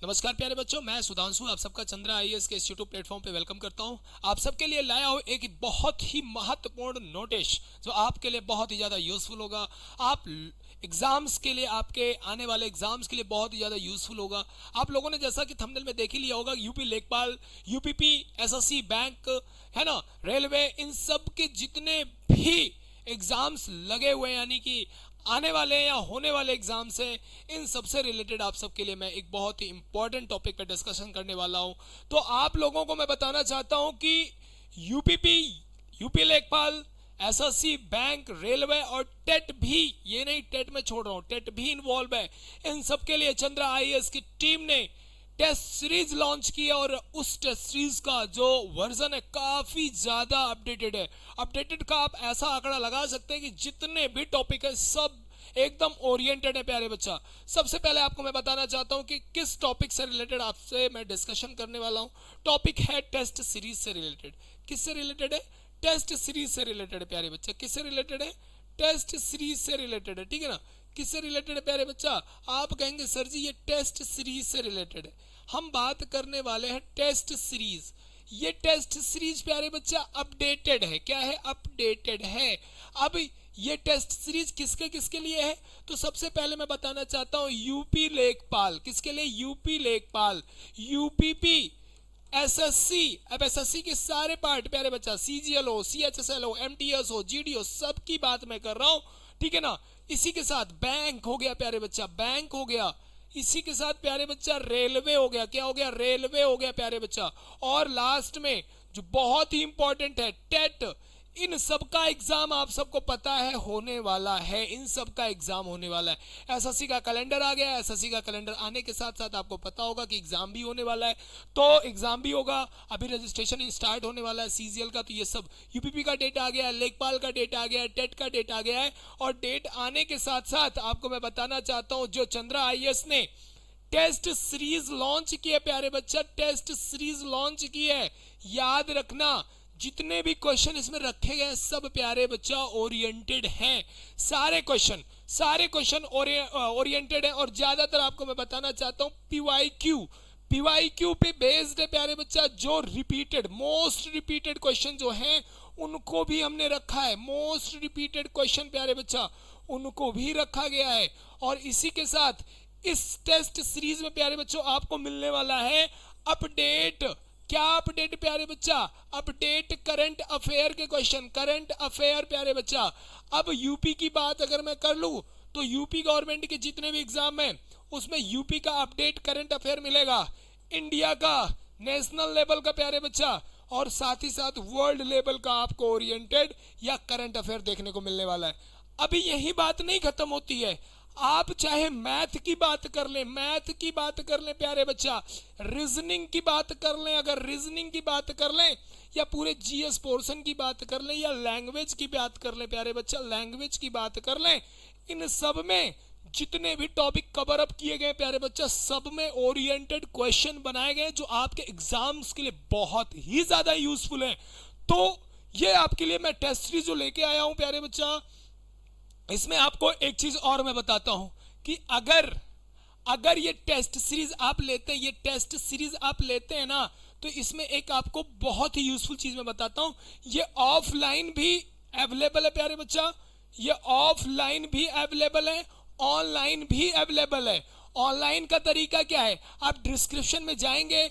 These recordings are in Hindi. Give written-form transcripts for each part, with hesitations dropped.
नमस्कार प्यारे बच्चों, मैं सुधांशु आप सबका चंद्रा आईएएस के इस यूट्यूब प्लेटफॉर्म पे वेलकम करता हूं। आप सबके लिए लाया हूं एक बहुत ही महत्वपूर्ण नोटिस जो आपके लिए बहुत ही ज़्यादा यूजफुल होगा। आप एग्जाम्स के लिए, आपके आने वाले एग्जाम्स के लिए बहुत ही ज़्यादा यूजफुल होगा। आप लोगों ने जैसा कि थंबनेल में देख ही लिया होगा, यूपी लेखपाल, यूपीपी, एसएससी, बैंक, है ना, रेलवे, इन सब के जितने भी एग्जाम्स लगे हुए हैं, यानी कि आने वाले या होने वाले एग्जाम से, इन सबसे रिलेटेड आप सबके लिए मैं एक बहुत ही इंपॉर्टेंट टॉपिक पर डिस्कशन करने वाला हूं। तो आप लोगों को मैं बताना चाहता हूं कि यूपीपी, यूपी लेखपाल, एसएससी, बैंक, रेलवे और टेट भी, ये नहीं टेट में छोड़ रहा हूं, टेट भी इन्वॉल्व है। इन सबके लिए चंद्रा आईएएस की टीम ने टेस्ट सीरीज लॉन्च की है और उस टेस्ट सीरीज का जो वर्जन है काफी ज्यादा अपडेटेड है। अपडेटेड का आप ऐसा आंकड़ा लगा सकते हैं कि जितने भी टॉपिक है सब एकदम ओरिएंटेड है प्यारे बच्चा। सबसे पहले आपको मैं बताना चाहता हूं कि किस टॉपिक से रिलेटेड आपसे मैं डिस्कशन करने वाला हूं। टॉपिक है टेस्ट सीरीज से रिलेटेड। किससे रिलेटेड है? टेस्ट सीरीज से रिलेटेड है प्यारे बच्चा। किससे रिलेटेड है? टेस्ट सीरीज से रिलेटेड है, ठीक है ना। किससे रिलेटेड है प्यारे बच्चा? आप कहेंगे सर जी ये टेस्ट सीरीज से रिलेटेड है। हम बात करने वाले हैं टेस्ट सीरीज। ये टेस्ट सीरीज प्यारे बच्चा अपडेटेड है। क्या है? अपडेटेड है। अब ये टेस्ट सीरीज किसके किसके लिए है? तो सबसे पहले मैं बताना चाहता हूं यूपी लेखपाल। किसके लिए? यूपी लेखपाल, यूपीपी, एसएससी। अब एसएससी के सारे पार्ट प्यारे बच्चा, सीजीएल हो, सीएचएसएल हो, एमटीएस हो, जीडी सब की बात मैं कर रहा हूं, ठीक है ना। इसी के साथ बैंक हो गया प्यारे बच्चा, बैंक हो गया। इसी के साथ प्यारे बच्चा रेलवे हो गया। क्या हो गया? रेलवे हो गया प्यारे बच्चा। और लास्ट में जो बहुत ही इंपॉर्टेंट है टेट। इन सब का एग्जाम आप सबको पता है होने वाला है, इन सब का एग्जाम होने वाला है। एसएससी का कैलेंडर आ गया। एसएससी का कैलेंडर आने के साथ साथ आपको पता होगा कि एग्जाम भी होने वाला है, तो एग्जाम भी होगा। अभी रजिस्ट्रेशन स्टार्ट होने वाला है सीजीएल का, तो ये सब यूपीपी का डेट आ गया है, लेखपाल का डेट आ गया है, टेट का डेट आ गया है। और डेट आने के साथ साथ आपको मैं बताना चाहता हूं जो चंद्रा आईएएस ने टेस्ट सीरीज लॉन्च की है प्यारे बच्चा, टेस्ट सीरीज लॉन्च की है। याद रखना जितने भी क्वेश्चन इसमें रखे गए सब प्यारे बच्चा ओरिएंटेड हैं। सारे क्वेश्चन ओरिएंटेड है। और ज्यादातर आपको मैं बताना चाहता हूं पीवाईक्यू पे बेस्ड है प्यारे बच्चा। जो रिपीटेड, मोस्ट रिपीटेड क्वेश्चन जो हैं उनको भी हमने रखा है। मोस्ट रिपीटेड क्वेश्चन प्यारे बच्चा उनको भी रखा गया है। और इसी के साथ इस टेस्ट सीरीज में प्यारे बच्चों आपको मिलने वाला है अपडेट। क्या अपडेट प्यारे बच्चा? अपडेट करंट अफेयर के क्वेश्चन, करंट अफेयर प्यारे बच्चा। अब यूपी की बात अगर मैं कर लूं तो यूपी गवर्नमेंट के जितने भी एग्जाम हैं उसमें यूपी का अपडेट करंट अफेयर मिलेगा। इंडिया का, नेशनल लेवल का प्यारे बच्चा, और साथ ही साथ वर्ल्ड लेवल का आपको ओरिएंटेड या करंट अफेयर देखने को मिलने वाला है। अभी यही बात नहीं खत्म होती है। आप चाहे मैथ की बात कर लें, मैथ की बात कर लें प्यारे बच्चा, रीजनिंग की बात कर लें, अगर रीजनिंग की बात कर लें, या पूरे जीएस पोर्शन की बात कर लें, या लैंग्वेज की बात कर लें प्यारे बच्चा, लैंग्वेज की बात कर लें, इन सब में जितने भी टॉपिक कवर अप किए गए प्यारे बच्चा सब में ओरिएंटेड क्वेश्चन बनाए गए जो आपके एग्जाम्स के लिए बहुत ही ज्यादा यूजफुल है। तो ये आपके लिए मैं टेस्ट सीरीज जो लेके आया हूं प्यारे बच्चा, इसमें आपको एक चीज और मैं बताता हूं कि अगर ये टेस्ट सीरीज आप लेते हैं, ये टेस्ट सीरीज आप लेते हैं ना, तो इसमें एक आपको बहुत ही यूजफुल चीज मैं बताता हूं। ये ऑफलाइन भी अवेलेबल है प्यारे बच्चा, ये ऑफलाइन भी अवेलेबल है, ऑनलाइन भी अवेलेबल है। ऑनलाइन का तरीका क्या है? आप डिस्क्रिप्शन में जाएंगे,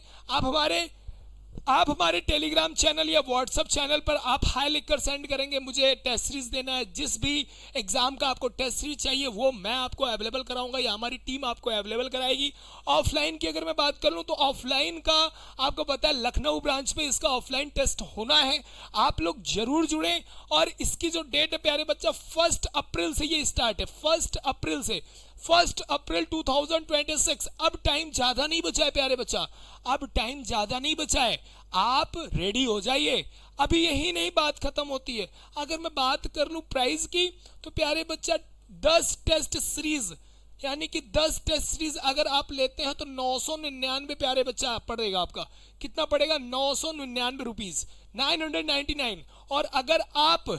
आप हमारे टेलीग्राम चैनल या व्हाट्सएप चैनल पर आप हाई लिखकर सेंड करेंगे मुझे टेस्ट सीरीज देना है। जिस भी एग्जाम का आपको टेस्ट सीरीज चाहिए वो मैं आपको अवेलेबल कराऊंगा या हमारी टीम आपको अवेलेबल कराएगी। ऑफलाइन की अगर मैं बात कर लूं तो ऑफलाइन का आपको पता है लखनऊ ब्रांच में इसका ऑफलाइन टेस्ट होना है। आप लोग जरूर जुड़े। और इसकी जो डेट है प्यारे बच्चा 1 अप्रैल से ये स्टार्ट है, 1 अप्रैल से, 1 अप्रैल 2026। अब टाइम ज्यादा नहीं बचा है प्यारे बच्चा, अब टाइम ज्यादा नहीं बचा है, आप रेडी हो जाइए। अभी यही नहीं बात खत्म होती है। अगर मैं बात कर लूं प्राइस की तो प्यारे बच्चा 10 टेस्ट सीरीज, यानी कि 10 टेस्ट सीरीज अगर आप लेते हैं तो 999 प्यारे बच्चा पड़ेगा आपका। कितना पड़ेगा? 999 रुपीज, 999। और अगर आप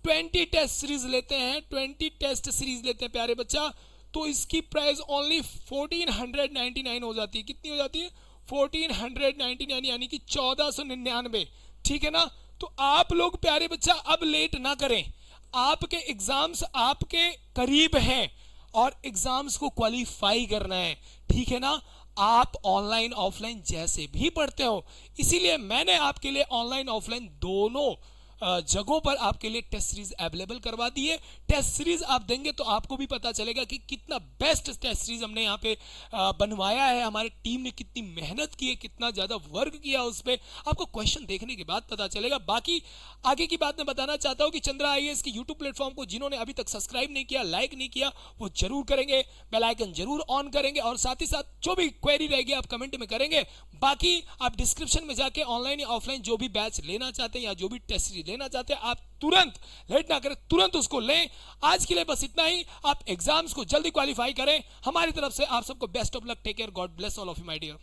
20 टेस्ट सीरीज लेते हैं, 20 टेस्ट सीरीज लेते हैं प्यारे बच्चा, तो इसकी प्राइस ओनली 1499 हो जाती है। कितनी हो जाती है? 1499, यानी कि 1499। ठीक है ना? तो आप लोग प्यारे बच्चा अब लेट ना करें, आपके एग्जाम्स आपके करीब हैं और एग्जाम्स को क्वालिफाई करना है। ठीक है ना? आप ऑनलाइन ऑफलाइन जैसे भी पढ़ते हो, इसीलिए मैंने आपके लिए ऑनलाइन ऑफलाइन दोनों जगहों पर आपके लिए टेस्ट सीरीज अवेलेबल करवा दी है। टेस्ट सीरीज आप देंगे तो आपको भी पता चलेगा कि कितना बेस्ट टेस्ट सीरीज हमने यहाँ पे बनवाया है, हमारी टीम ने कितनी मेहनत की है, कितना ज्यादा वर्क किया उस पर, आपको क्वेश्चन देखने के बाद पता चलेगा। बाकी आगे की बात मैं बताना चाहता हूँ कि चंद्रा आईएएस के यूट्यूब प्लेटफॉर्म को जिन्होंने अभी तक सब्सक्राइब नहीं किया, लाइक नहीं किया, वो जरूर करेंगे, बेल आइकन जरूर ऑन करेंगे, और साथ ही साथ जो भी क्वेरी रहेगी आप कमेंट में करेंगे। बाकी आप डिस्क्रिप्शन में जाके ऑनलाइन या ऑफलाइन जो भी बैच लेना चाहते हैं या जो भी टेस्ट सीरीज लेना चाहते हैं, आप तुरंत लेट ना करें, तुरंत उसको लें। आज के लिए बस इतना ही। आप एग्जाम्स को जल्दी क्वालिफाई करें। हमारी तरफ से आप सबको best of luck, take care, God bless all of you my dear.